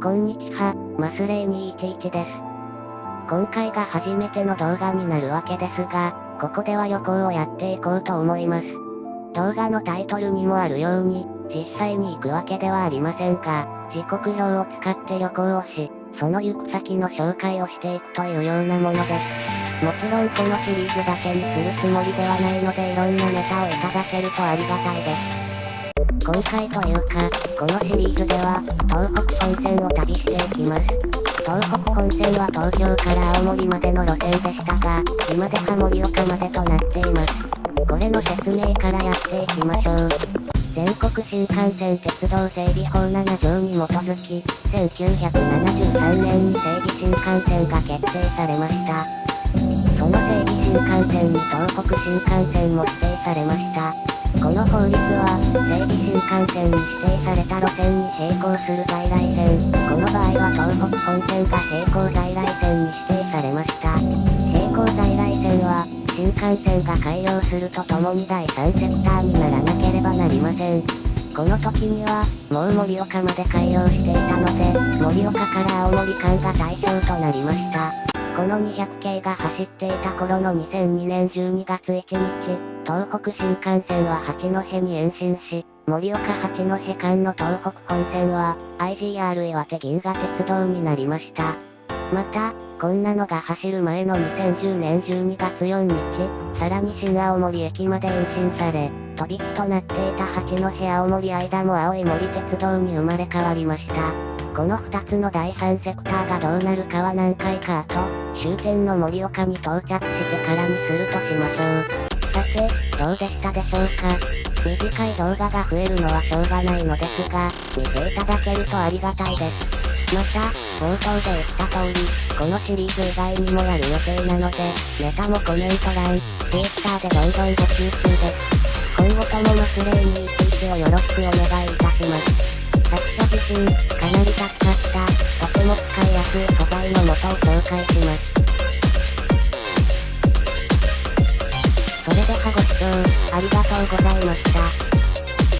こんにちは、マスレイ211です。今回が初めての動画になるわけですが、ここでは旅行をやっていこうと思います。動画のタイトルにもあるように、実際に行くわけではありませんが、時刻表を使って旅行をし、その行く先の紹介をしていくというようなものです。もちろんこのシリーズだけにするつもりではないのでいろんなネタをいただけるとありがたいです。今回というか、このシリーズでは、東北本線を旅していきます。東北本線は東京から青森までの路線でしたが、今では盛岡までとなっています。これの説明からやっていきましょう。全国新幹線鉄道整備法7条に基づき、1973年に整備新幹線が決定されました。その整備新幹線に東北新幹線も指定されました。この法律は、整備新幹線に指定された路線に並行する在来線、この場合は東北本線が並行在来線に指定されました。並行在来線は、新幹線が開業するとともに第三セクターにならなければなりません。この時には、もう盛岡まで開業していたので、盛岡から青森間が対象となりました。この200系が走っていた頃の2002年12月1日、東北新幹線は八戸に延伸し、盛岡八戸間の東北本線は、IGR 岩手銀河鉄道になりました。また、こんなのが走る前の2010年12月4日、さらに新青森駅まで延伸され、飛び地となっていた八戸青森間も青い森鉄道に生まれ変わりました。この2つの第3セクターがどうなるかは何回か後、終点の盛岡に到着してからにするとしましょう。さて、どうでしたでしょうか。短い動画が増えるのはしょうがないのですが、見ていただけるとありがたいです。また、冒頭で言った通り、このシリーズ以外にもやる予定なので、ネタもコメント欄、Twitter でどんどん募集中です。今後ともマスレイ211をよろしくお願いいたします。作者自身、かなり助かった、とても使いやすい素材の素を紹介します。それではご視聴、ありがとうございました。